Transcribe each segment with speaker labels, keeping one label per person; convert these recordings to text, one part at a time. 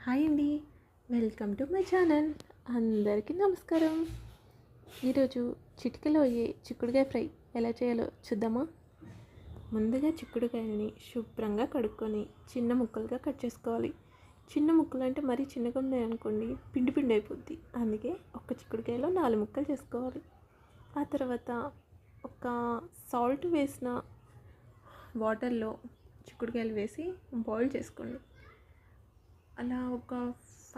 Speaker 1: Hi అండి, welcome to my channel. అందరికీ నమస్కారం. ఈరోజు చిటికెలో అయ్యే చిక్కుడుకాయ ఫ్రై ఎలా చేయాలో చూద్దామా. ముందుగా చిక్కుడుకాయని శుభ్రంగా కడుక్కొని చిన్న ముక్కలుగా కట్ చేసుకోవాలి. చిన్న ముక్కలు అంటే మరీ చిన్నగా ఉన్నాయి అనుకోండి, పిండి పిండి అయిపోద్ది. అందుకే ఒక్క చిక్కుడుకాయలో 4 ముక్కలు చేసుకోవాలి. ఆ తర్వాత ఒక సాల్ట్ వేసిన వాటర్లో చిక్కుడుకాయలు వేసి బాయిల్ చేసుకోండి. అలా ఒక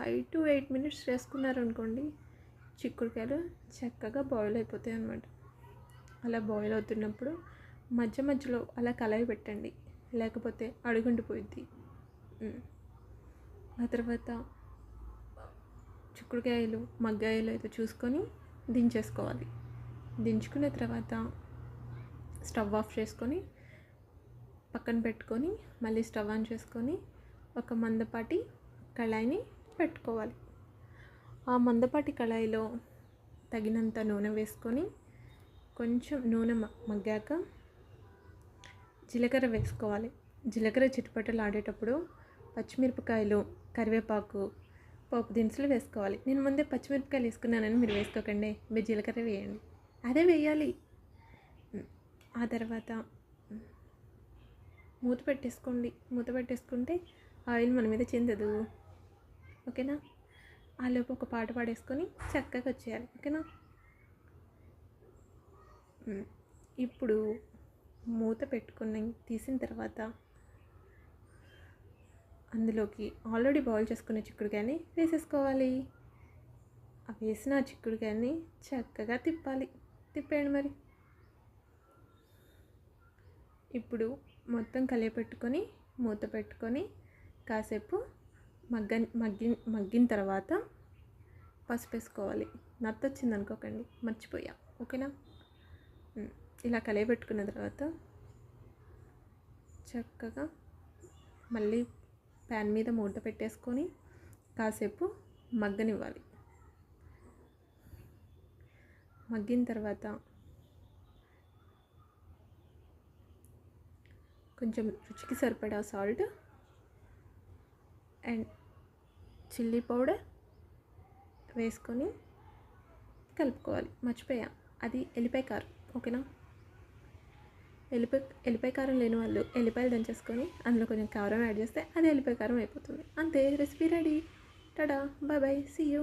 Speaker 1: 5 to 8 minutes చేసుకున్నారనుకోండి, చిక్కుడుకాయలు చక్కగా బాయిల్ అయిపోతాయి అన్నమాట. అలా బాయిల్ అవుతున్నప్పుడు మధ్య మధ్యలో అలా కలయి పెట్టండి, లేకపోతే అడుగుండిపోయిద్ది. ఆ తర్వాత చిక్కుడుకాయలు మగ్గాయలు అయితే చూసుకొని దించేసుకోవాలి. దించుకున్న తర్వాత స్టవ్ ఆఫ్ చేసుకొని పక్కన పెట్టుకొని మళ్ళీ స్టవ్ ఆన్ చేసుకొని ఒక మందపాటి కళాయిని పెట్టుకోవాలి. ఆ మందపాటి కళాయిలో తగినంత నూనె వేసుకొని కొంచెం నూనె మగ్గాక జీలకర్ర వేసుకోవాలి. జీలకర్ర చిటపటలు ఆడేటప్పుడు పచ్చిమిరపకాయలు, కరివేపాకు, పోపు దినుసులు వేసుకోవాలి. నేను ముందే పచ్చిమిరపకాయలు వేసుకున్నానని మీరు వేసుకోకండి, మీరు జీలకర్ర వేయండి, అదే వేయాలి. ఆ తర్వాత మూత పెట్టేసుకోండి. మూత పెట్టేసుకుంటే ఆయిల్ మన మీద చెందదు, ఓకేనా. ఆలోపు ఒక పాట పాడేసుకొని చక్కగా వచ్చేయాలి, ఓకేనా. ఇప్పుడు మూత పెట్టుకుని తీసిన తర్వాత అందులోకి ఆల్రెడీ బాయిల్ చేసుకునే చిక్కుడుకాయని వేసేసుకోవాలి. ఆ వేసిన చిక్కుడుకాయని చక్కగా తిప్పాలి. తిప్పేయండి మరి. ఇప్పుడు మొత్తం కలియపెట్టుకొని మూత పెట్టుకొని కాసేపు మగ్గిన తర్వాత పసుపు వేసుకోవాలి. నత్త వచ్చింది అనుకోకండి, మర్చిపోయా, ఓకేనా. ఇలా కలియబెట్టుకున్న తర్వాత చక్కగా మళ్ళీ ప్యాన్ మీద మూత పెట్టేసుకొని కాసేపు మగ్గనివ్వాలి. మగ్గిన తర్వాత కొంచెం రుచికి సరిపడా సాల్ట్ అండ్ చిల్లీ పౌడర్ వేసుకొని కలుపుకోవాలి. మర్చిపోయా, అది ఎల్లిపాయ కారం, ఓకేనా. ఎల్లిపాయ కారం లేని వాళ్ళు ఎల్లిపాయలు దంచేసుకొని అందులో కొంచెం కారం యాడ్ చేస్తే అది ఎల్లిపాయ కారం అయిపోతుంది. అంతే, recipe ready. Tada, bye bye, see you.